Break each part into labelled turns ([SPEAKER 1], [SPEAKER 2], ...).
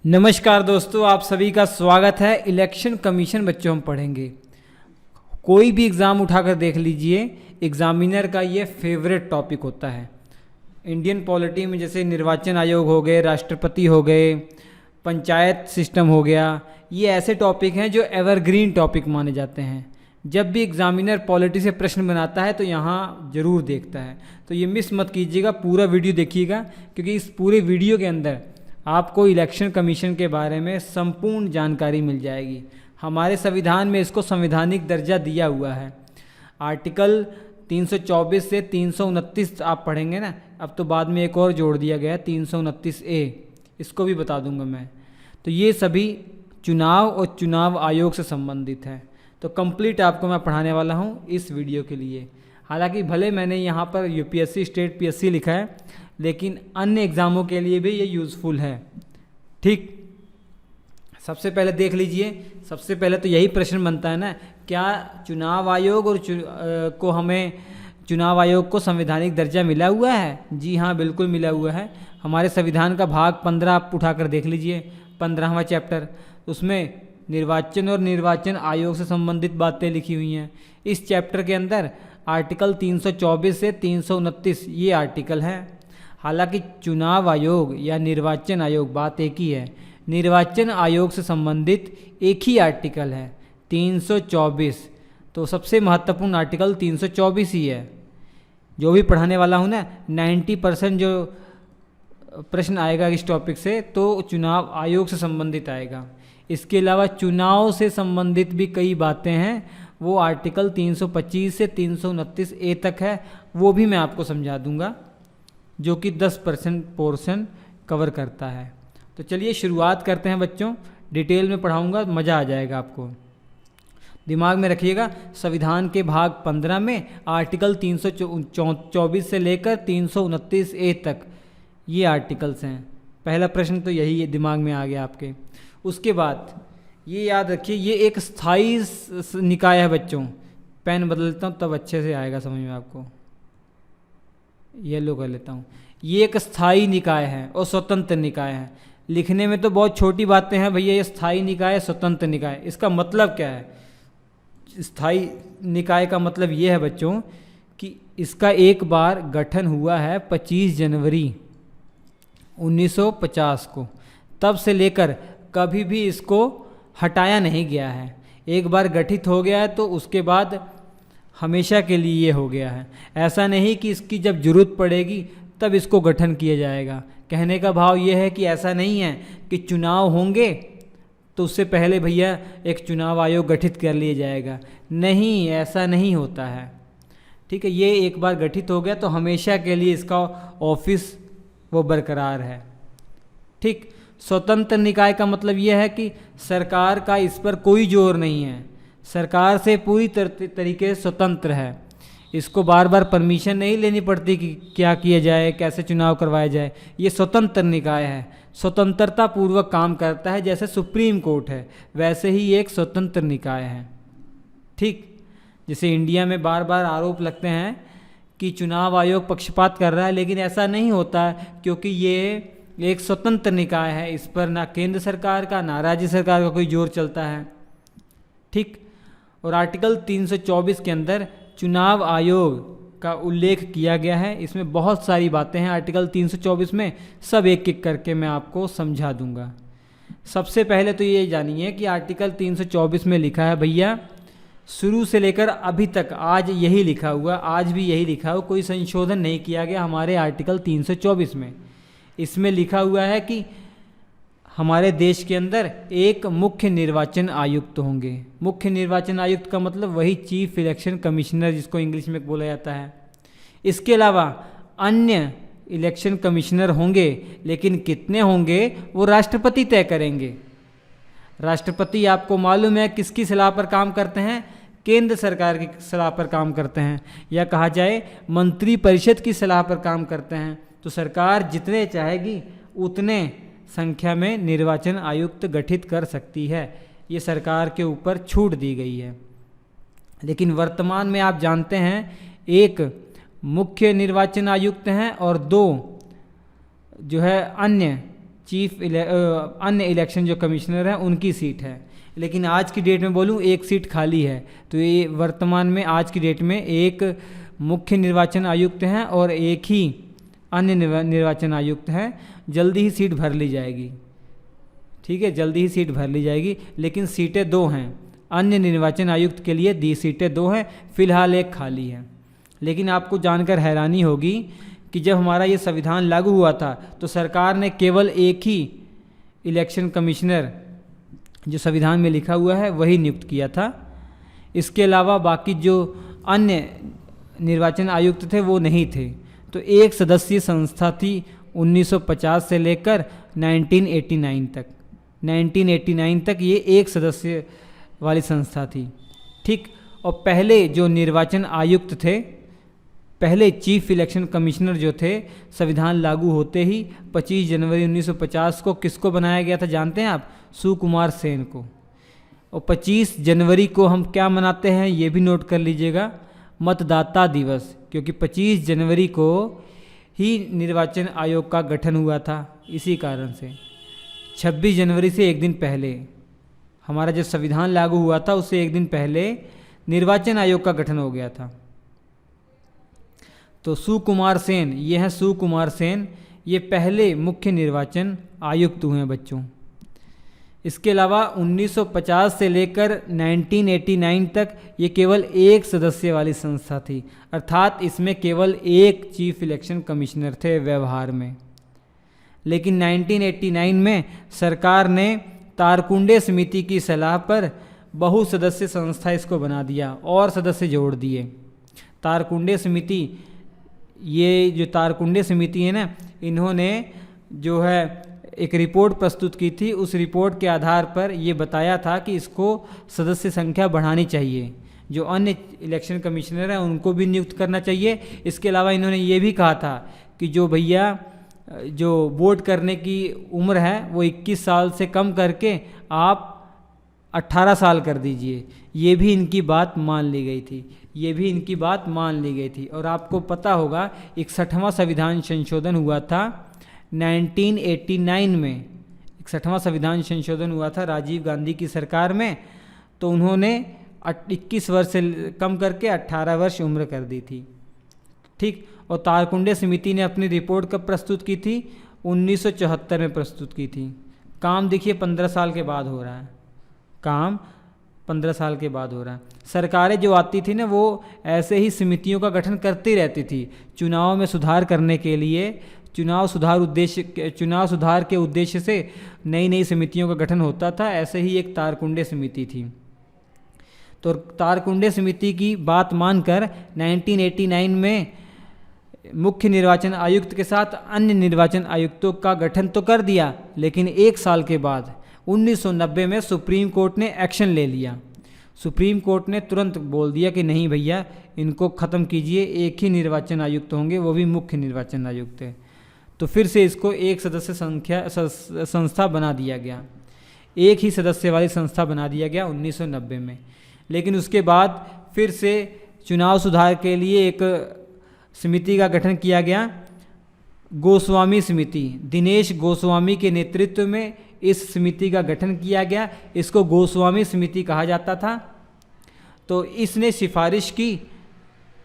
[SPEAKER 1] नमस्कार दोस्तों, आप सभी का स्वागत है। इलेक्शन कमीशन बच्चों हम पढ़ेंगे। कोई भी एग्ज़ाम उठाकर देख लीजिए, एग्ज़ामिनर का ये फेवरेट टॉपिक होता है। इंडियन पॉलिटी में जैसे निर्वाचन आयोग हो गए, राष्ट्रपति हो गए, पंचायत सिस्टम हो गया, ये ऐसे टॉपिक हैं जो एवरग्रीन टॉपिक माने जाते हैं। जब भी एग्ज़ामिनर पॉलिटी से प्रश्न बनाता है तो यहाँ ज़रूर देखता है। तो ये मिस मत कीजिएगा, पूरा वीडियो देखिएगा, क्योंकि इस पूरे वीडियो के अंदर आपको इलेक्शन कमीशन के बारे में संपूर्ण जानकारी मिल जाएगी। हमारे संविधान में इसको संवैधानिक दर्जा दिया हुआ है। आर्टिकल 324 से 329 आप पढ़ेंगे ना, अब तो बाद में एक और जोड़ दिया गया है 329A, इसको भी बता दूंगा मैं। तो ये सभी चुनाव और चुनाव आयोग से संबंधित है। तो कंप्लीट आपको मैं पढ़ाने वाला हूँ इस वीडियो के लिए। हालांकि भले मैंने यहाँ पर यूपीएससी, स्टेट पीएससी लिखा है, लेकिन अन्य एग्ज़ामों के लिए भी ये यूज़फुल है। ठीक, सबसे पहले देख लीजिए। सबसे पहले तो यही प्रश्न बनता है ना, क्या चुनाव आयोग और को हमें चुनाव आयोग को संवैधानिक दर्जा मिला हुआ है? जी हाँ, बिल्कुल मिला हुआ है। हमारे संविधान का भाग 15 आप उठाकर देख लीजिए, 15वां चैप्टर, उसमें निर्वाचन और निर्वाचन आयोग से संबंधित बातें लिखी हुई हैं। इस चैप्टर के अंदर आर्टिकल 324 से 329 ये आर्टिकल है। हालांकि चुनाव आयोग या निर्वाचन आयोग बात एक ही है। निर्वाचन आयोग से संबंधित एक ही आर्टिकल है 324, तो सबसे महत्वपूर्ण आर्टिकल 324 ही है। जो भी पढ़ाने वाला हूँ ना, 90% जो प्रश्न आएगा इस टॉपिक से तो चुनाव आयोग से संबंधित आएगा। इसके अलावा चुनाव से संबंधित भी कई बातें हैं, वो आर्टिकल 325 से 329A तक है, वो भी मैं आपको समझा दूंगा, जो कि 10% पोर्शन कवर करता है। तो चलिए शुरुआत करते हैं बच्चों, डिटेल में पढ़ाऊंगा, मज़ा आ जाएगा आपको। दिमाग में रखिएगा, संविधान के भाग 15 में आर्टिकल 324 से लेकर 329A तक ये आर्टिकल्स हैं। पहला प्रश्न तो यही दिमाग में आ गया आपके। उसके बाद ये याद रखिए, ये एक स्थायी निकाय है बच्चों। पेन बदलता हूँ तब अच्छे से आएगा समझ में आपको। येलो कर लेता हूँ। ये एक स्थायी निकाय है और स्वतंत्र निकाय है। लिखने में तो बहुत छोटी बातें हैं भैया, ये स्थायी निकाय, स्वतंत्र निकाय, इसका मतलब क्या है? स्थायी निकाय का मतलब ये है बच्चों कि इसका एक बार गठन हुआ है 25 जनवरी 1950 को, तब से लेकर कभी भी इसको हटाया नहीं गया है। एक बार गठित हो गया है तो उसके बाद हमेशा के लिए ये हो गया है। ऐसा नहीं कि इसकी जब ज़रूरत पड़ेगी तब इसको गठन किया जाएगा। कहने का भाव ये है कि ऐसा नहीं है कि चुनाव होंगे तो उससे पहले भैया एक चुनाव आयोग गठित कर लिया जाएगा। नहीं, ऐसा नहीं होता है। ठीक है, ये एक बार गठित हो गया तो हमेशा के लिए इसका ऑफिस वो बरकरार है। ठीक, स्वतंत्र निकाय का मतलब यह है कि सरकार का इस पर कोई जोर नहीं है, सरकार से पूरी तरीके से स्वतंत्र है। इसको बार बार परमिशन नहीं लेनी पड़ती कि क्या किया जाए, कैसे चुनाव करवाया जाए। ये स्वतंत्र निकाय है, स्वतंत्रता पूर्वक काम करता है। जैसे सुप्रीम कोर्ट है वैसे ही एक स्वतंत्र निकाय है। ठीक, जैसे इंडिया में बार बार आरोप लगते हैं कि चुनाव आयोग पक्षपात कर रहा है, लेकिन ऐसा नहीं होता है, क्योंकि ये एक स्वतंत्र निकाय है। इस पर ना केंद्र सरकार का ना राज्य सरकार का कोई जोर चलता है। ठीक, और आर्टिकल 324 के अंदर चुनाव आयोग का उल्लेख किया गया है। इसमें बहुत सारी बातें हैं आर्टिकल 324 में, सब एक एक करके मैं आपको समझा दूंगा। सबसे पहले तो ये जानिए कि आर्टिकल 324 में लिखा है भैया, शुरू से लेकर अभी तक आज यही लिखा हुआ, आज भी यही लिखा हुआ, कोई संशोधन नहीं किया गया हमारे आर्टिकल 324 में। इसमें लिखा हुआ है कि हमारे देश के अंदर एक मुख्य निर्वाचन आयुक्त होंगे। मुख्य निर्वाचन आयुक्त का मतलब वही चीफ इलेक्शन कमिश्नर जिसको इंग्लिश में बोला जाता है। इसके अलावा अन्य इलेक्शन कमिश्नर होंगे, लेकिन कितने होंगे वो राष्ट्रपति तय करेंगे। राष्ट्रपति आपको मालूम है किसकी सलाह पर काम करते हैं? केंद्र सरकार की सलाह पर काम करते हैं, या कहा जाए मंत्रिपरिषद की सलाह पर काम करते हैं। तो सरकार जितने चाहेगी उतने संख्या में निर्वाचन आयुक्त गठित कर सकती है। ये सरकार के ऊपर छूट दी गई है। लेकिन वर्तमान में आप जानते हैं एक मुख्य निर्वाचन आयुक्त हैं और 2 जो है अन्य अन्य इलेक्शन जो कमिश्नर हैं उनकी सीट है। लेकिन आज की डेट में बोलूँ एक सीट खाली है। तो ये वर्तमान में आज की डेट में एक मुख्य निर्वाचन आयुक्त हैं और एक ही अन्य निर्वाचन आयुक्त हैं। जल्दी ही सीट भर ली जाएगी, ठीक है, जल्दी ही सीट भर ली जाएगी। लेकिन सीटें 2 हैं, अन्य निर्वाचन आयुक्त के लिए दी सीटें 2 हैं, फिलहाल एक खाली है। लेकिन आपको जानकर हैरानी होगी कि जब हमारा ये संविधान लागू हुआ था तो सरकार ने केवल एक ही इलेक्शन कमिश्नर जो संविधान में लिखा हुआ है वही नियुक्त किया था। इसके अलावा बाकी जो अन्य निर्वाचन आयुक्त थे वो नहीं थे। तो एक सदस्यीय संस्था थी 1950 से लेकर 1989 तक। 1989 तक ये एक सदस्य वाली संस्था थी, ठीक। और पहले जो निर्वाचन आयुक्त थे, पहले चीफ इलेक्शन कमिश्नर जो थे, संविधान लागू होते ही 25 जनवरी 1950 को किसको बनाया गया था जानते हैं आप? सुकुमार सेन को। और 25 जनवरी को हम क्या मनाते हैं ये भी नोट कर लीजिएगा, मतदाता दिवस, क्योंकि 25 जनवरी को ही निर्वाचन आयोग का गठन हुआ था। इसी कारण से 26 जनवरी से एक दिन पहले, हमारा जब संविधान लागू हुआ था उससे एक दिन पहले निर्वाचन आयोग का गठन हो गया था। तो सुकुमार सेन, ये हैं सुकुमार सेन, ये पहले मुख्य निर्वाचन आयुक्त हुए हैं बच्चों। इसके अलावा 1950 से लेकर 1989 तक ये केवल एक सदस्य वाली संस्था थी, अर्थात इसमें केवल एक चीफ इलेक्शन कमिश्नर थे व्यवहार में। लेकिन 1989 में सरकार ने तारकुंडे समिति की सलाह पर बहुसदस्य संस्था इसको बना दिया और सदस्य जोड़ दिए। तारकुंडे समिति, ये जो तारकुंडे समिति है ना, इन्होंने जो है एक रिपोर्ट प्रस्तुत की थी। उस रिपोर्ट के आधार पर ये बताया था कि इसको सदस्य संख्या बढ़ानी चाहिए, जो अन्य इलेक्शन कमिश्नर हैं उनको भी नियुक्त करना चाहिए। इसके अलावा इन्होंने ये भी कहा था कि जो भैया जो वोट करने की उम्र है वो 21 साल से कम करके आप 18 साल कर दीजिए। ये भी इनकी बात मान ली गई थी, ये भी इनकी बात मान ली गई थी। और आपको पता होगा 61वां संविधान संशोधन हुआ था 1989 में। 61वां संविधान संशोधन हुआ था राजीव गांधी की सरकार में, तो उन्होंने 21 वर्ष से कम करके 18 वर्ष उम्र कर दी थी, ठीक। और तारकुंडे समिति ने अपनी रिपोर्ट कब प्रस्तुत की थी? 1974 में प्रस्तुत की थी। काम देखिए 15 साल के बाद हो रहा है, काम 15 साल के बाद हो रहा है। सरकारें जो आती थी ना वो ऐसे ही समितियों का गठन करती रहती थी चुनाव में सुधार करने के लिए। चुनाव सुधार के उद्देश्य से नई नई समितियों का गठन होता था। ऐसे ही एक तारकुंडे समिति थी। तो तारकुंडे समिति की बात मानकर 1989 में मुख्य निर्वाचन आयुक्त के साथ अन्य निर्वाचन आयुक्तों का गठन तो कर दिया, लेकिन एक साल के बाद 1990 में सुप्रीम कोर्ट ने एक्शन ले लिया। सुप्रीम कोर्ट ने तुरंत बोल दिया कि नहीं भैया, इनको ख़त्म कीजिए, एक ही निर्वाचन आयुक्त होंगे, वो भी मुख्य निर्वाचन आयुक्त है। तो फिर से इसको एक सदस्य संस्था बना दिया गया, एक ही सदस्य वाली संस्था बना दिया गया 1990 में। लेकिन उसके बाद फिर से चुनाव सुधार के लिए एक समिति का गठन किया गया, गोस्वामी समिति। दिनेश गोस्वामी के नेतृत्व में इस समिति का गठन किया गया। इसको गोस्वामी समिति कहा जाता था। तो इसने सिफारिश की,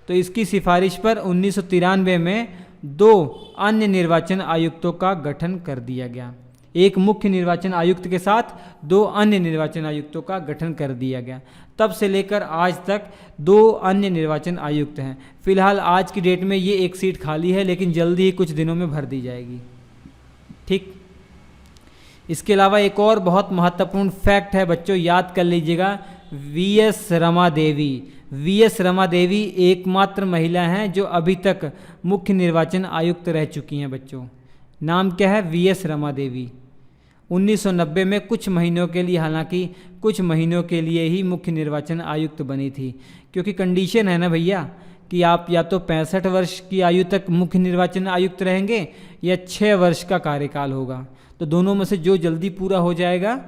[SPEAKER 1] तो इसकी सिफारिश पर 1993 में 2 अन्य निर्वाचन आयुक्तों का गठन कर दिया गया। एक मुख्य निर्वाचन आयुक्त के साथ 2 अन्य निर्वाचन आयुक्तों का गठन कर दिया गया। तब से लेकर आज तक 2 अन्य निर्वाचन आयुक्त हैं। फिलहाल आज की डेट में ये एक सीट खाली है, लेकिन जल्दी ही कुछ दिनों में भर दी जाएगी, ठीक। इसके अलावा एक और बहुत महत्वपूर्ण फैक्ट है बच्चों, याद कर लीजिएगा। वीएस रमा देवी, वीएस रमा देवी एकमात्र महिला हैं जो अभी तक मुख्य निर्वाचन आयुक्त रह चुकी हैं बच्चों। नाम क्या है? वीएस रमा देवी। 1990 में कुछ महीनों के लिए, हालांकि कुछ महीनों के लिए ही मुख्य निर्वाचन आयुक्त बनी थी, क्योंकि कंडीशन है ना भैया कि आप या तो 65 वर्ष की आयु तक मुख्य निर्वाचन आयुक्त रहेंगे या 6 वर्ष का कार्यकाल होगा। तो दोनों में से जो जल्दी पूरा हो जाएगा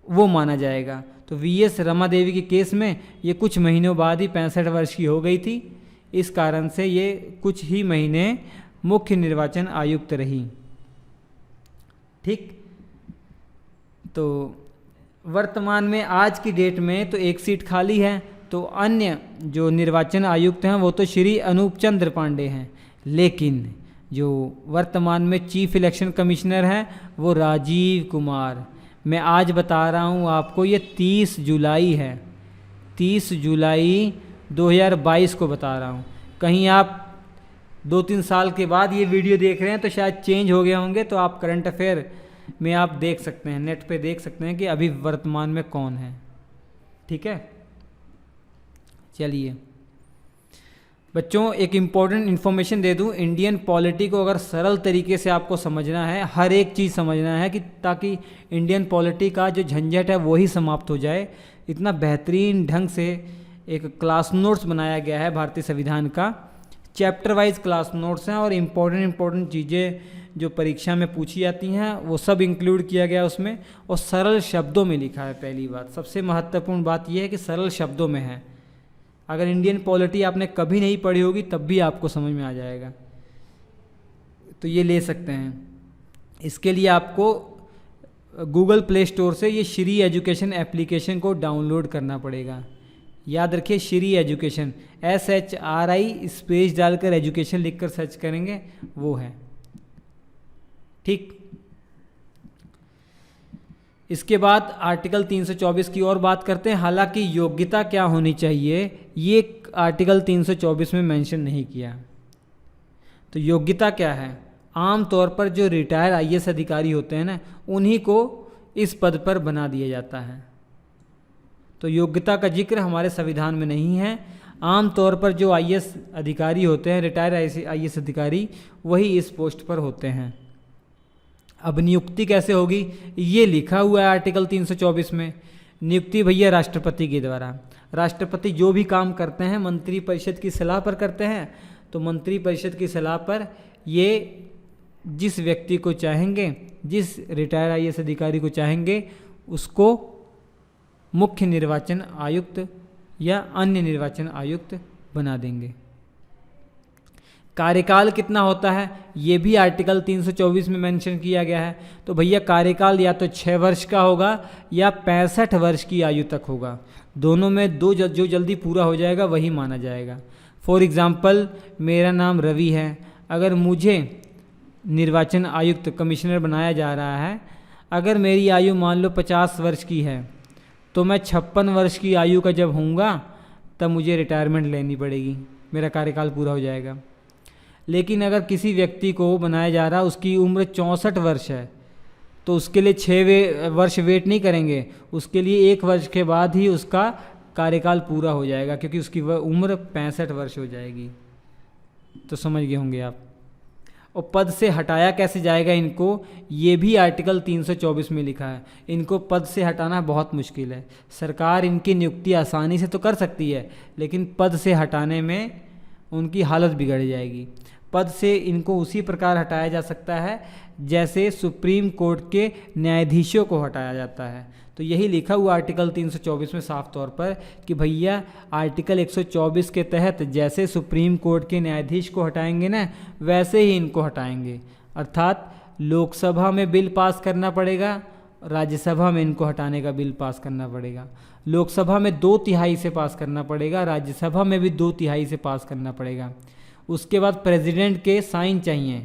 [SPEAKER 1] वो माना जाएगा। तो वीएस रमा देवी के केस में ये कुछ महीनों बाद ही 65 वर्ष की हो गई थी, इस कारण से ये कुछ ही महीने मुख्य निर्वाचन आयुक्त रही। ठीक। तो वर्तमान में आज की डेट में तो एक सीट खाली है, तो अन्य जो निर्वाचन आयुक्त हैं वो तो श्री अनूप चंद्र पांडे हैं, लेकिन जो वर्तमान में चीफ इलेक्शन कमिश्नर हैं वो राजीव कुमार। मैं आज बता रहा हूँ आपको, ये 30 जुलाई है, 30 जुलाई 2022 को बता रहा हूँ। कहीं आप 2-3 साल के बाद ये वीडियो देख रहे हैं तो शायद चेंज हो गए होंगे, तो आप करंट अफेयर में आप देख सकते हैं, नेट पे देख सकते हैं कि अभी वर्तमान में कौन है। ठीक है, चलिए बच्चों एक इम्पॉर्टेंट इन्फॉर्मेशन दे दूं। इंडियन पॉलिटी को अगर सरल तरीके से आपको समझना है, हर एक चीज़ समझना है कि ताकि इंडियन पॉलिटी का जो झंझट है वो ही समाप्त हो जाए, इतना बेहतरीन ढंग से एक क्लास नोट्स बनाया गया है भारतीय संविधान का। चैप्टर वाइज क्लास नोट्स हैं और इम्पोर्टेंट चीज़ें जो परीक्षा में पूछी जाती हैं वो सब इंक्लूड किया गया उसमें, और सरल शब्दों में लिखा है। पहली बात, सबसे महत्वपूर्ण बात यह है कि सरल शब्दों में है। अगर इंडियन पॉलिटी आपने कभी नहीं पढ़ी होगी तब भी आपको समझ में आ जाएगा, तो ये ले सकते हैं। इसके लिए आपको गूगल प्ले स्टोर से ये श्री एजुकेशन एप्लीकेशन को डाउनलोड करना पड़ेगा। याद रखिए, श्री एजुकेशन, SHRI स्पेस डालकर एजुकेशन लिखकर सर्च करेंगे, वो है। ठीक, इसके बाद आर्टिकल 324 की और बात करते हैं। हालांकि योग्यता क्या होनी चाहिए ये आर्टिकल 324 में मेंशन नहीं किया। तो योग्यता क्या है? आमतौर पर जो रिटायर IAS अधिकारी होते हैं ना, उन्हीं को इस पद पर बना दिया जाता है। तो योग्यता का जिक्र हमारे संविधान में नहीं है। आमतौर पर जो IAS अधिकारी होते हैं, रिटायर IAS अधिकारी, वही इस पोस्ट पर होते हैं। अब नियुक्ति कैसे होगी ये लिखा हुआ है आर्टिकल 324 में। नियुक्ति भैया राष्ट्रपति के द्वारा। राष्ट्रपति जो भी काम करते हैं मंत्री परिषद की सलाह पर करते हैं। तो मंत्री परिषद की सलाह पर ये जिस व्यक्ति को चाहेंगे, जिस रिटायर IAS अधिकारी को चाहेंगे, उसको मुख्य निर्वाचन आयुक्त या अन्य निर्वाचन आयुक्त बना देंगे। कार्यकाल कितना होता है ये भी आर्टिकल 324 में मेंशन किया गया है। तो भैया कार्यकाल या तो 6 वर्ष का होगा या 65 वर्ष की आयु तक होगा। दोनों में जो जल्दी पूरा हो जाएगा वही माना जाएगा। फॉर एग्ज़ाम्पल, मेरा नाम रवि है। अगर मुझे निर्वाचन आयुक्त कमिश्नर बनाया जा रहा है, अगर मेरी आयु मान लो 50 वर्ष की है, तो मैं 56 वर्ष की आयु का जब होऊंगा तब मुझे रिटायरमेंट लेनी पड़ेगी, मेरा कार्यकाल पूरा हो जाएगा। लेकिन अगर किसी व्यक्ति को बनाया जा रहा है, उसकी उम्र 64 वर्ष है, तो उसके लिए 6 वर्ष वेट नहीं करेंगे, उसके लिए 1 वर्ष के बाद ही उसका कार्यकाल पूरा हो जाएगा, क्योंकि उसकी उम्र 65 वर्ष हो जाएगी। तो समझ गए होंगे आप। और पद से हटाया कैसे जाएगा इनको, ये भी आर्टिकल 324 में लिखा है। इनको पद से हटाना बहुत मुश्किल है। सरकार इनकी नियुक्ति आसानी से तो कर सकती है, लेकिन पद से हटाने में उनकी हालत बिगड़ जाएगी। पद से इनको उसी प्रकार हटाया जा सकता है जैसे सुप्रीम कोर्ट के न्यायाधीशों को हटाया जाता है। तो यही लिखा हुआ आर्टिकल 324 में साफ तौर पर कि भैया आर्टिकल 124 के तहत जैसे सुप्रीम कोर्ट के न्यायाधीश को हटाएंगे ना, वैसे ही इनको हटाएंगे। अर्थात लोकसभा में बिल पास करना पड़ेगा, राज्यसभा में इनको हटाने का बिल पास करना पड़ेगा। लोकसभा में 2/3 से पास करना पड़ेगा, राज्यसभा में भी 2/3 से पास करना पड़ेगा। उसके बाद प्रेसिडेंट के साइन चाहिए,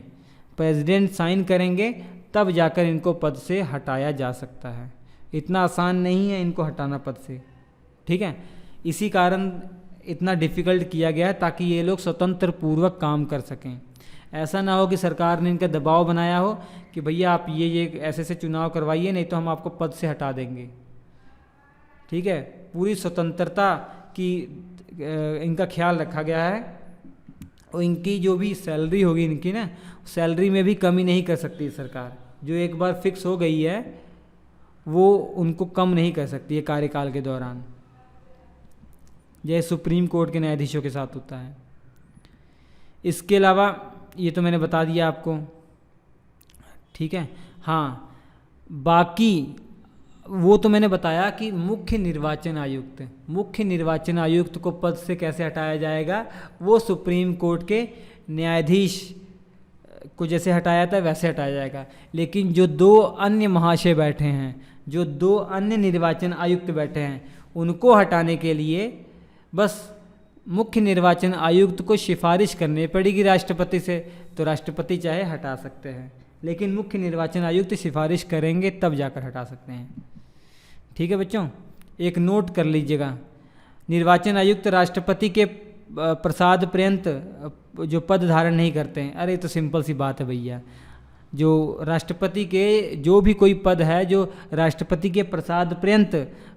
[SPEAKER 1] प्रेसिडेंट साइन करेंगे तब जाकर इनको पद से हटाया जा सकता है। इतना आसान नहीं है इनको हटाना पद से, ठीक है। इसी कारण इतना डिफ़िकल्ट किया गया है ताकि ये लोग स्वतंत्र पूर्वक काम कर सकें। ऐसा ना हो कि सरकार ने इनका दबाव बनाया हो कि भैया आप ये ऐसे चुनाव करवाइए, नहीं तो हम आपको पद से हटा देंगे, ठीक है। पूरी स्वतंत्रता की इनका ख्याल रखा गया है। और इनकी जो भी सैलरी होगी इनकी ना, सैलरी में भी कमी नहीं कर सकती सरकार। जो एक बार फिक्स हो गई है वो उनको कम नहीं कर सकती है कार्यकाल के दौरान, जैसे सुप्रीम कोर्ट के न्यायाधीशों के साथ होता है। इसके अलावा ये तो मैंने बता दिया आपको, ठीक है। हाँ, बाकी वो तो मैंने बताया कि मुख्य निर्वाचन आयुक्त को पद से कैसे हटाया जाएगा, वो सुप्रीम कोर्ट के न्यायाधीश को जैसे हटाया था वैसे हटाया जाएगा। लेकिन जो 2 अन्य महाशय बैठे हैं, जो 2 अन्य निर्वाचन आयुक्त बैठे हैं, उनको हटाने के लिए बस मुख्य निर्वाचन आयुक्त को सिफारिश करनी पड़ेगी राष्ट्रपति से। तो राष्ट्रपति चाहे हटा सकते हैं, लेकिन मुख्य निर्वाचन आयुक्त सिफारिश करेंगे तब जाकर हटा सकते हैं। ठीक है बच्चों, एक नोट कर लीजिएगा, निर्वाचन आयुक्त राष्ट्रपति के प्रसाद पर्यंत जो पद धारण नहीं करते हैं। अरे तो सिंपल सी बात है भैया, जो राष्ट्रपति के जो भी कोई पद है जो राष्ट्रपति के प्रसाद पर्यंत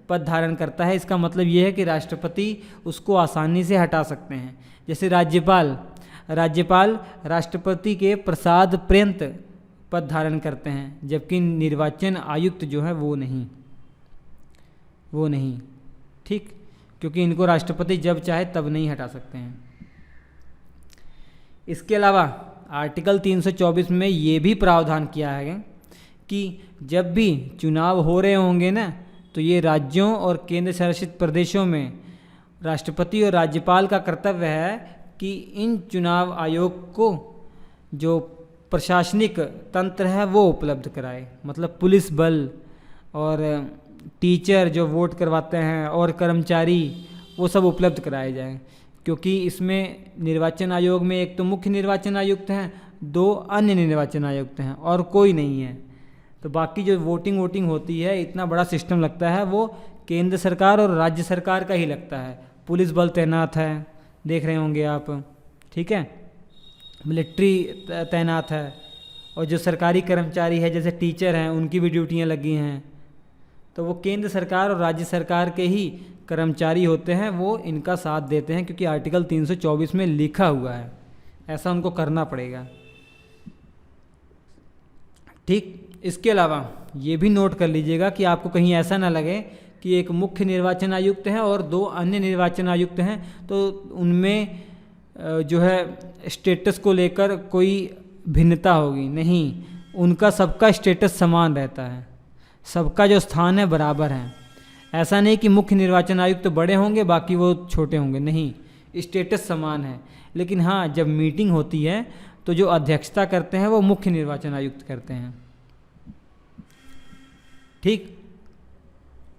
[SPEAKER 1] पद धारण करता है, इसका मतलब ये है कि राष्ट्रपति उसको आसानी से हटा सकते हैं। जैसे राज्यपाल राष्ट्रपति के प्रसाद पर्यंत पद धारण करते हैं, जबकि निर्वाचन आयुक्त जो है वो नहीं। ठीक, क्योंकि इनको राष्ट्रपति जब चाहे तब नहीं हटा सकते हैं। इसके अलावा आर्टिकल 324 में ये भी प्रावधान किया है कि जब भी चुनाव हो रहे होंगे ना, तो ये राज्यों और केंद्र शासित प्रदेशों में राष्ट्रपति और राज्यपाल का कर्तव्य है कि इन चुनाव आयोग को जो प्रशासनिक तंत्र है वो उपलब्ध कराए। मतलब पुलिस बल और टीचर जो वोट करवाते हैं और कर्मचारी, वो सब उपलब्ध कराए जाएं। क्योंकि इसमें निर्वाचन आयोग में एक तो मुख्य निर्वाचन आयुक्त हैं, 2 अन्य निर्वाचन आयुक्त हैं और कोई नहीं है। तो बाकी जो वोटिंग होती है, इतना बड़ा सिस्टम लगता है, वो केंद्र सरकार और राज्य सरकार का ही लगता है। पुलिस बल तैनात है, देख रहे होंगे आप, ठीक है, मिलिट्री तैनात है, और जो सरकारी कर्मचारी है जैसे टीचर हैं, उनकी भी ड्यूटियां लगी हैं। तो वो केंद्र सरकार और राज्य सरकार के ही कर्मचारी होते हैं, वो इनका साथ देते हैं, क्योंकि आर्टिकल 324 में लिखा हुआ है, ऐसा उनको करना पड़ेगा। ठीक, इसके अलावा ये भी नोट कर लीजिएगा कि आपको कहीं ऐसा ना लगे कि एक मुख्य निर्वाचन आयुक्त है और 2 अन्य निर्वाचन आयुक्त हैं, तो उनमें जो है स्टेटस को लेकर कोई भिन्नता होगी। नहीं, उनका सबका स्टेटस समान रहता है, सबका जो स्थान है बराबर है। ऐसा नहीं कि मुख्य निर्वाचन आयुक्त तो बड़े होंगे बाकी वो छोटे होंगे, नहीं, स्टेटस समान है। लेकिन हाँ, जब मीटिंग होती है तो जो अध्यक्षता करते हैं वो मुख्य निर्वाचन आयुक्त करते हैं। ठीक,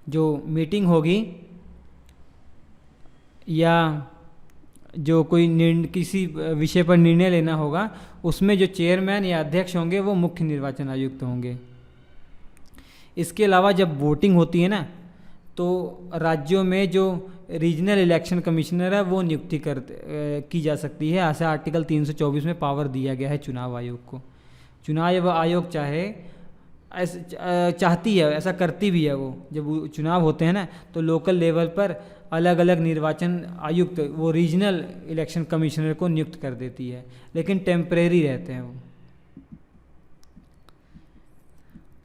[SPEAKER 1] जो मीटिंग होगी या जो कोई किसी विषय पर निर्णय लेना होगा, उसमें जो चेयरमैन या अध्यक्ष होंगे वो मुख्य निर्वाचन आयुक्त होंगे। इसके अलावा जब वोटिंग होती है ना, तो राज्यों में जो रीजनल इलेक्शन कमिश्नर है वो नियुक्ति की जा सकती है। ऐसा आर्टिकल 324 में पावर दिया गया है चुनाव आयोग को। चुनाव आयोग चाहती है, ऐसा करती भी है वो। जब चुनाव होते हैं ना, तो लोकल लेवल पर अलग अलग निर्वाचन आयुक्त वो रीजनल इलेक्शन कमिश्नर को नियुक्त कर देती है, लेकिन टेम्परेरी रहते हैं वो,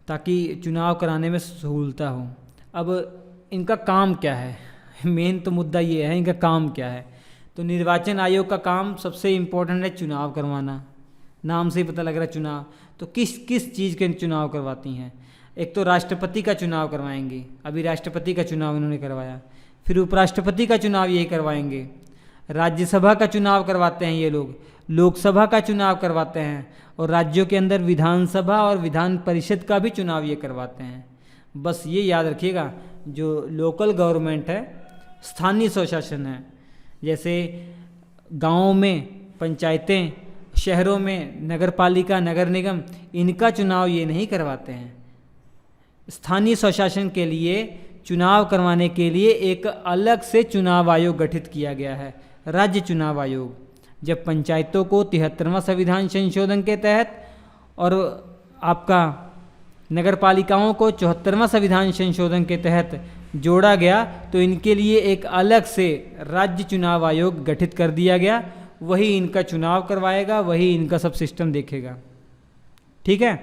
[SPEAKER 1] ताकि चुनाव कराने में सहूलता हो। अब इनका काम क्या है, मेन तो मुद्दा ये है इनका काम क्या है। तो निर्वाचन आयोग का काम सबसे इम्पोर्टेंट है चुनाव करवाना। नाम से ही पता लग रहा है चुनाव। तो किस किस चीज़ के चुनाव करवाती हैं? एक तो राष्ट्रपति का चुनाव करवाएंगे, अभी राष्ट्रपति का चुनाव इन्होंने करवाया। फिर उपराष्ट्रपति का चुनाव यही करवाएंगे। राज्यसभा का चुनाव करवाते हैं ये लोग, लोकसभा का चुनाव करवाते हैं, और राज्यों के अंदर विधानसभा और विधान परिषद का भी चुनाव ये करवाते हैं। बस ये याद रखिएगा, जो लोकल गवर्नमेंट है, स्थानीय स्वशासन है, जैसे गाँव में पंचायतें, शहरों में नगर पालिका, नगर निगम, इनका चुनाव ये नहीं करवाते हैं। स्थानीय स्वशासन के लिए चुनाव करवाने के लिए एक अलग से चुनाव आयोग गठित किया गया है, राज्य चुनाव आयोग। जब पंचायतों को 73वां संविधान संशोधन के तहत और आपका नगर पालिकाओं को 74वां संविधान संशोधन के तहत जोड़ा गया, तो इनके लिए एक अलग से राज्य चुनाव आयोग गठित कर दिया गया। वही इनका चुनाव करवाएगा, वही इनका सब सिस्टम देखेगा। ठीक है।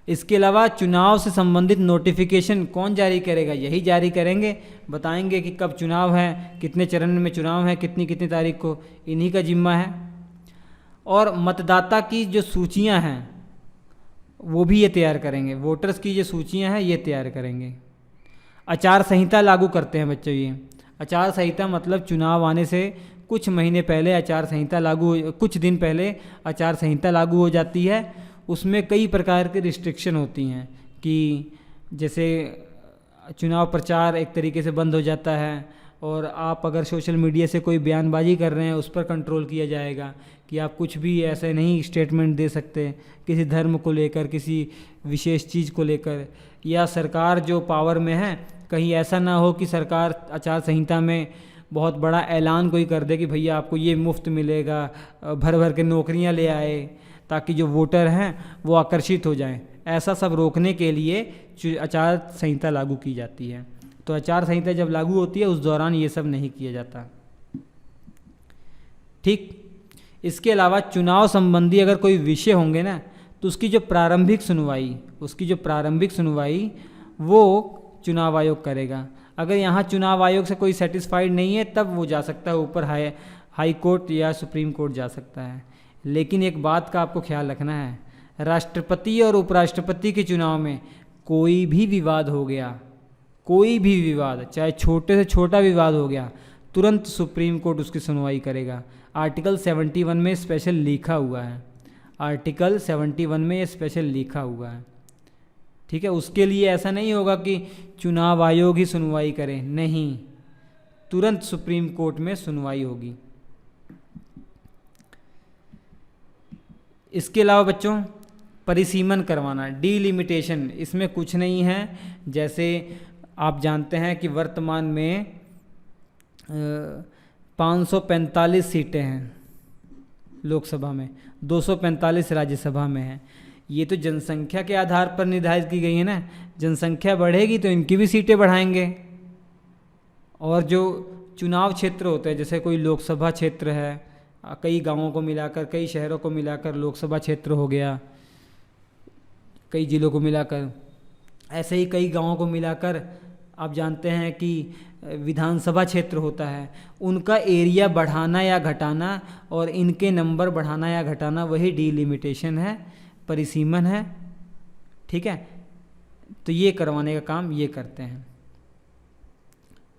[SPEAKER 1] इसके अलावा चुनाव से संबंधित नोटिफिकेशन कौन जारी करेगा? यही जारी करेंगे, बताएंगे कि कब चुनाव है, कितने चरण में चुनाव है, कितनी कितनी तारीख को, इन्हीं का जिम्मा है। और मतदाता की जो सूचियां हैं वो भी ये तैयार करेंगे, वोटर्स की जो सूचियां हैं ये तैयार करेंगे। आचार संहिता लागू करते हैं बच्चों ये। आचार संहिता मतलब चुनाव आने से कुछ महीने पहले आचार संहिता कुछ दिन पहले आचार संहिता लागू हो जाती है। उसमें कई प्रकार की रिस्ट्रिक्शन होती हैं कि जैसे चुनाव प्रचार एक तरीके से बंद हो जाता है, और आप अगर सोशल मीडिया से कोई बयानबाजी कर रहे हैं उस पर कंट्रोल किया जाएगा कि आप कुछ भी ऐसे नहीं स्टेटमेंट दे सकते किसी धर्म को लेकर, किसी विशेष चीज़ को लेकर, या सरकार जो पावर में है कहीं ऐसा ना हो कि सरकार आचार संहिता में बहुत बड़ा ऐलान कोई कर दे कि भैया आपको ये मुफ्त मिलेगा, भर भर के नौकरियां ले आए ताकि जो वोटर हैं वो आकर्षित हो जाएं। ऐसा सब रोकने के लिए आचार संहिता लागू की जाती है। तो आचार संहिता जब लागू होती है उस दौरान ये सब नहीं किया जाता। ठीक, इसके अलावा चुनाव संबंधी अगर कोई विषय होंगे ना तो उसकी जो प्रारंभिक सुनवाई वो चुनाव आयोग करेगा। अगर यहाँ चुनाव आयोग से कोई सेटिस्फाइड नहीं है तब वो जा सकता है ऊपर हाई कोर्ट या सुप्रीम कोर्ट जा सकता है। लेकिन एक बात का आपको ख्याल रखना है, राष्ट्रपति और उपराष्ट्रपति के चुनाव में कोई भी विवाद हो गया, कोई भी विवाद चाहे छोटे से छोटा विवाद हो गया, तुरंत सुप्रीम कोर्ट उसकी सुनवाई करेगा। आर्टिकल 71 में स्पेशल लिखा हुआ है, आर्टिकल 71 में ये स्पेशल लिखा हुआ है। ठीक है, उसके लिए ऐसा नहीं होगा कि चुनाव आयोग ही सुनवाई करे, नहीं, तुरंत सुप्रीम कोर्ट में सुनवाई होगी। इसके अलावा बच्चों परिसीमन करवाना, डीलिमिटेशन, इसमें कुछ नहीं है। जैसे आप जानते हैं कि वर्तमान में 545 सीटें हैं लोकसभा में, 245 राज्यसभा में हैं। ये तो जनसंख्या के आधार पर निर्धारित की गई है ना, जनसंख्या बढ़ेगी तो इनकी भी सीटें बढ़ाएंगे। और जो चुनाव क्षेत्र होते हैं, जैसे कोई लोकसभा क्षेत्र है, कई गांवों को मिलाकर, कई शहरों को मिलाकर लोकसभा क्षेत्र हो गया, कई जिलों को मिलाकर, ऐसे ही कई गांवों को मिलाकर आप जानते हैं कि विधानसभा क्षेत्र होता है। उनका एरिया बढ़ाना या घटाना और इनके नंबर बढ़ाना या घटाना, वही डीलिमिटेशन है, परिसीमन है। ठीक है, तो ये करवाने का काम ये करते हैं।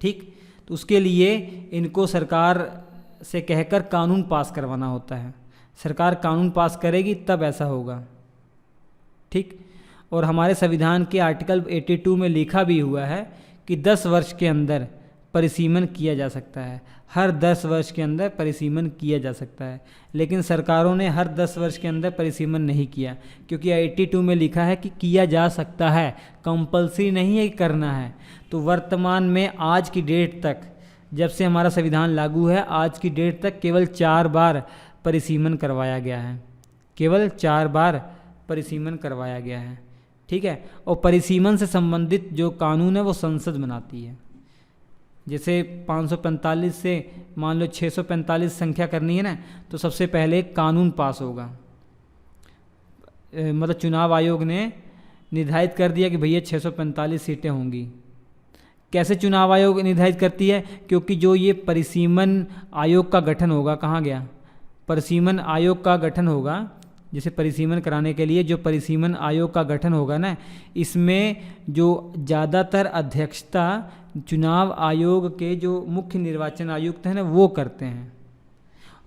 [SPEAKER 1] ठीक, तो उसके लिए इनको सरकार से कहकर कानून पास करवाना होता है। सरकार कानून पास करेगी तब ऐसा होगा। ठीक, और हमारे संविधान के आर्टिकल 82 में लिखा भी हुआ है कि 10 वर्ष के अंदर परिसीमन किया जा सकता है, हर 10 वर्ष के अंदर परिसीमन किया जा सकता है। लेकिन सरकारों ने हर 10 वर्ष के अंदर परिसीमन नहीं किया, क्योंकि 82 में लिखा है कि किया जा सकता है, कंपल्सरी नहीं है कि करना है। तो वर्तमान में आज की डेट तक, जब से हमारा संविधान लागू है, आज की डेट तक केवल 4 बार परिसीमन करवाया गया है, केवल 4 बार परिसीमन करवाया गया है। ठीक है, और परिसीमन से संबंधित जो कानून है वो संसद बनाती है। जैसे 545 से मान लो 645 संख्या करनी है ना, तो सबसे पहले एक कानून पास होगा। मतलब चुनाव आयोग ने निर्धारित कर दिया कि भैया 645 सीटें होंगी। कैसे चुनाव आयोग निर्धारित करती है? क्योंकि जो ये परिसीमन आयोग का गठन होगा, कहाँ गया, परिसीमन आयोग का गठन होगा, जैसे परिसीमन कराने के लिए जो परिसीमन आयोग का गठन होगा ना, इसमें जो ज़्यादातर अध्यक्षता चुनाव आयोग के जो मुख्य निर्वाचन आयुक्त हैं ना वो करते हैं।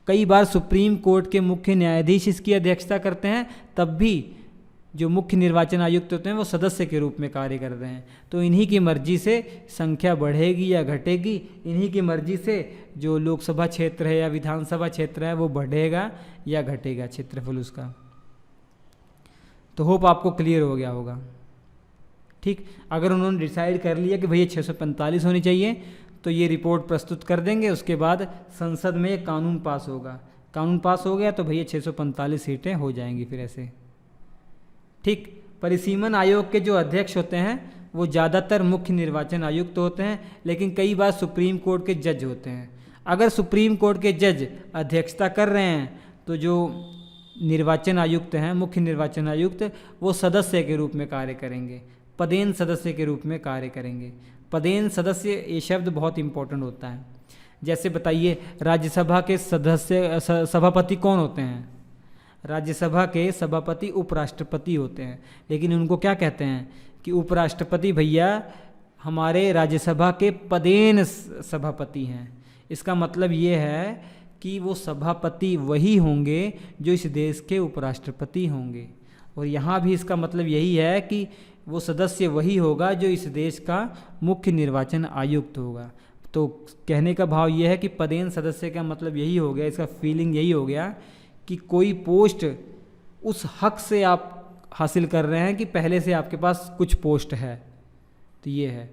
[SPEAKER 1] कई बार सुप्रीम कोर्ट के मुख्य न्यायाधीश इसकी अध्यक्षता करते हैं, तब भी जो मुख्य निर्वाचन आयुक्त होते हैं वो सदस्य के रूप में कार्य करते हैं। तो इन्हीं की मर्जी से संख्या बढ़ेगी या घटेगी, इन्हीं की मर्जी से जो लोकसभा क्षेत्र है या विधानसभा क्षेत्र है वो बढ़ेगा या घटेगा क्षेत्रफल उसका। तो होप आपको क्लियर हो गया होगा। ठीक, अगर उन्होंने डिसाइड कर लिया कि भैया 645 होनी चाहिए तो ये रिपोर्ट प्रस्तुत कर देंगे, उसके बाद संसद में एक कानून पास होगा, कानून पास हो गया तो भैया 645 सीटें हो जाएंगी फिर ऐसे। ठीक, परिसीमन आयोग के जो अध्यक्ष होते हैं वो ज़्यादातर मुख्य निर्वाचन आयुक्त होते हैं, लेकिन कई बार सुप्रीम कोर्ट के जज होते हैं। अगर सुप्रीम कोर्ट के जज अध्यक्षता कर रहे हैं तो जो निर्वाचन आयुक्त हैं, मुख्य निर्वाचन आयुक्त, वो सदस्य के रूप में कार्य करेंगे, पदेन सदस्य के रूप में कार्य करेंगे। पदेन सदस्य ये शब्द बहुत इंपॉर्टेंट होता है। जैसे बताइए, राज्यसभा के सदस्य सभापति कौन होते हैं? राज्यसभा के सभापति उपराष्ट्रपति होते हैं, लेकिन उनको क्या कहते हैं कि उपराष्ट्रपति भैया हमारे राज्यसभा के पदेन सभापति हैं। इसका मतलब ये है कि वो सभापति वही होंगे जो इस देश के उपराष्ट्रपति होंगे, और यहाँ भी इसका मतलब यही है कि वो सदस्य वही होगा जो इस देश का मुख्य निर्वाचन आयुक्त होगा। तो कहने का भाव ये है कि पदेन सदस्य का मतलब यही हो गया, इसका फीलिंग यही हो गया कि कोई पोस्ट उस हक से आप हासिल कर रहे हैं कि पहले से आपके पास कुछ पोस्ट है, तो ये है।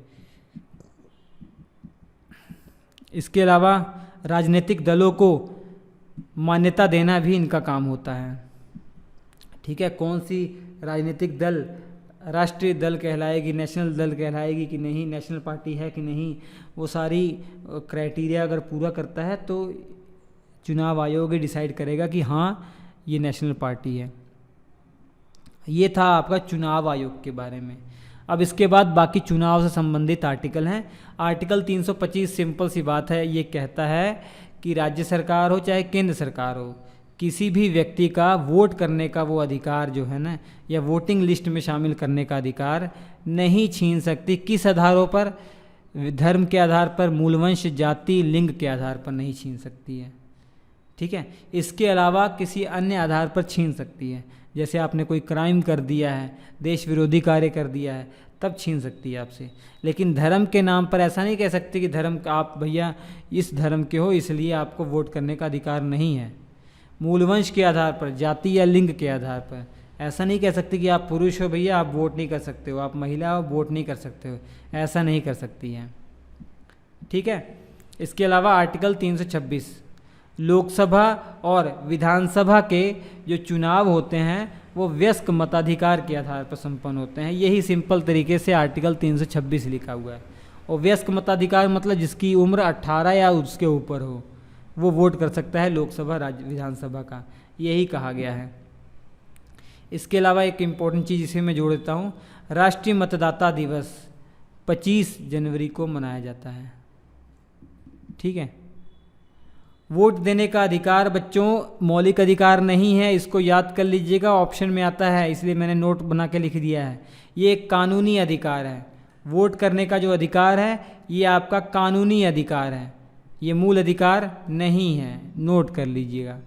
[SPEAKER 1] इसके अलावा राजनीतिक दलों को मान्यता देना भी इनका काम होता है। ठीक है, कौन सी राजनीतिक दल राष्ट्रीय दल कहलाएगी, नेशनल दल कहलाएगी कि नहीं, नेशनल पार्टी है कि नहीं, वो सारी क्राइटेरिया अगर पूरा करता है तो चुनाव आयोग ही डिसाइड करेगा कि हाँ ये नेशनल पार्टी है। ये था आपका चुनाव आयोग के बारे में। अब इसके बाद बाकी चुनाव से संबंधित आर्टिकल हैं। आर्टिकल 325 सिंपल सी बात है, ये कहता है कि राज्य सरकार हो चाहे केंद्र सरकार हो, किसी भी व्यक्ति का वोट करने का वो अधिकार जो है ना, या वोटिंग लिस्ट में शामिल करने का अधिकार नहीं छीन सकती। किस आधारों पर? धर्म के आधार पर, मूलवंश, जाति, लिंग के आधार पर नहीं छीन सकती है। ठीक है, इसके अलावा किसी अन्य आधार पर छीन सकती है। जैसे आपने कोई क्राइम कर दिया है, देश विरोधी कार्य कर दिया है, तब छीन सकती है आपसे। लेकिन धर्म के नाम पर ऐसा नहीं कह सकती कि धर्म आप भैया इस धर्म के हो इसलिए आपको वोट करने का अधिकार नहीं है। मूलवंश के आधार पर, जाति या लिंग के आधार पर ऐसा नहीं कह सकती कि आप पुरुष हो भैया आप वोट नहीं कर सकते हो, आप महिला हो वोट नहीं कर सकते हो, ऐसा नहीं कर सकती है। ठीक है, इसके अलावा आर्टिकल 326 लोकसभा और विधानसभा के जो चुनाव होते हैं वो वयस्क मताधिकार के आधार पर संपन्न होते हैं। यही सिंपल तरीके से आर्टिकल 326 लिखा हुआ है। और वयस्क मताधिकार मतलब जिसकी उम्र 18 या उसके ऊपर हो वो वोट कर सकता है लोकसभा राज्य विधानसभा का, यही कहा गया है। इसके अलावा एक इम्पॉर्टेंट चीज़ इसे मैं जोड़ देता हूँ, राष्ट्रीय मतदाता दिवस 25 जनवरी को मनाया जाता है। ठीक है, वोट देने का अधिकार बच्चों मौलिक अधिकार नहीं है, इसको याद कर लीजिएगा, ऑप्शन में आता है इसलिए मैंने नोट बना के लिख दिया है। ये एक कानूनी अधिकार है। वोट करने का जो अधिकार है ये आपका कानूनी अधिकार है, ये मूल अधिकार नहीं है, नोट कर लीजिएगा।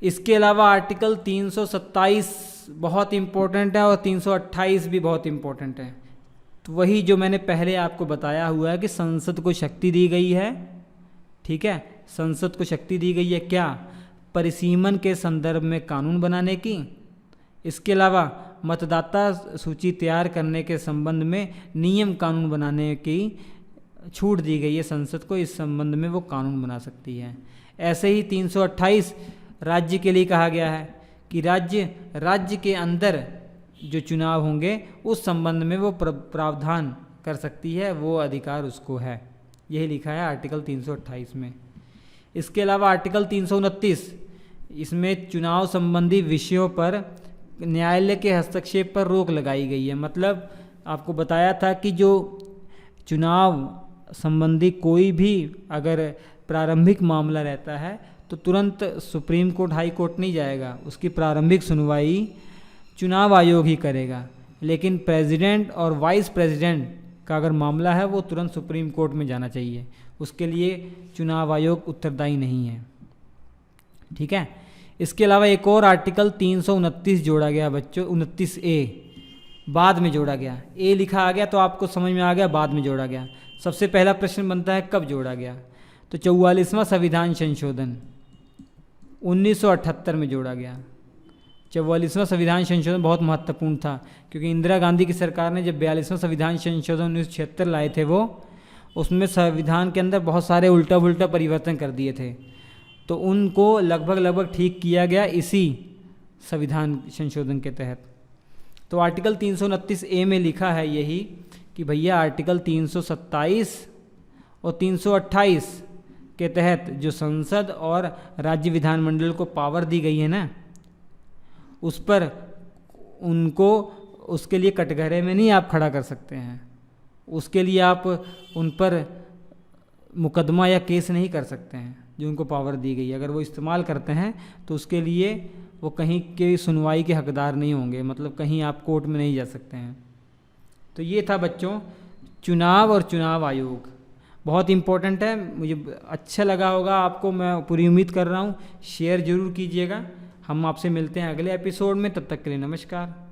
[SPEAKER 1] इसके अलावा आर्टिकल 327 बहुत इम्पोर्टेंट है और 328 भी बहुत इम्पोर्टेंट है। तो वही जो मैंने पहले आपको बताया हुआ है कि संसद को शक्ति दी गई है। ठीक है, संसद को शक्ति दी गई है क्या? परिसीमन के संदर्भ में कानून बनाने की। इसके अलावा मतदाता सूची तैयार करने के संबंध में नियम कानून बनाने की छूट दी गई है संसद को, इस संबंध में वो कानून बना सकती है। ऐसे ही 328 राज्य के लिए कहा गया है कि राज्य के अंदर जो चुनाव होंगे उस संबंध में वो प्रावधान कर सकती है, वो अधिकार उसको है। यही लिखा है आर्टिकल 328 में। इसके अलावा आर्टिकल 329 इसमें चुनाव संबंधी विषयों पर न्यायालय के हस्तक्षेप पर रोक लगाई गई है। मतलब आपको बताया था कि जो चुनाव संबंधी कोई भी अगर प्रारंभिक मामला रहता है तो तुरंत सुप्रीम कोर्ट, हाई कोर्ट नहीं जाएगा, उसकी प्रारंभिक सुनवाई चुनाव आयोग ही करेगा। लेकिन प्रेसिडेंट और वाइस प्रेसिडेंट का अगर मामला है वो तुरंत सुप्रीम कोर्ट में जाना चाहिए, उसके लिए चुनाव आयोग उत्तरदायी नहीं है। ठीक है, इसके अलावा एक और आर्टिकल 329 जोड़ा गया बच्चों, 29A बाद में जोड़ा गया। ए लिखा आ गया तो आपको समझ में आ गया, बाद में जोड़ा गया। सबसे पहला प्रश्न बनता है कब जोड़ा गया? तो 44वां संविधान संशोधन 1978 में जोड़ा गया। 44वां संविधान संशोधन बहुत महत्वपूर्ण था क्योंकि इंदिरा गांधी की सरकार ने जब 42वां संविधान संशोधन 1976 लाए थे वो उसमें संविधान के अंदर बहुत सारे उल्टा पुल्टा परिवर्तन कर दिए थे, तो उनको लगभग ठीक किया गया इसी संविधान संशोधन के तहत। तो आर्टिकल 329A में लिखा है यही कि भैया आर्टिकल 327 और 328 के तहत जो संसद और राज्य विधानमंडल को पावर दी गई है ना, उस पर उनको उसके लिए कटघरे में नहीं आप खड़ा कर सकते हैं, उसके लिए आप उन पर मुकदमा या केस नहीं कर सकते हैं जो उनको पावर दी गई है। अगर वो इस्तेमाल करते हैं तो उसके लिए वो कहीं के सुनवाई के हकदार नहीं होंगे, मतलब कहीं आप कोर्ट में नहीं जा सकते हैं। तो ये था बच्चों चुनाव और चुनाव आयोग। बहुत इम्पोर्टेंट है, मुझे अच्छा लगा होगा आपको, मैं पूरी उम्मीद कर रहा हूँ। शेयर ज़रूर कीजिएगा। हम आपसे मिलते हैं अगले एपिसोड में, तब तक के लिए नमस्कार।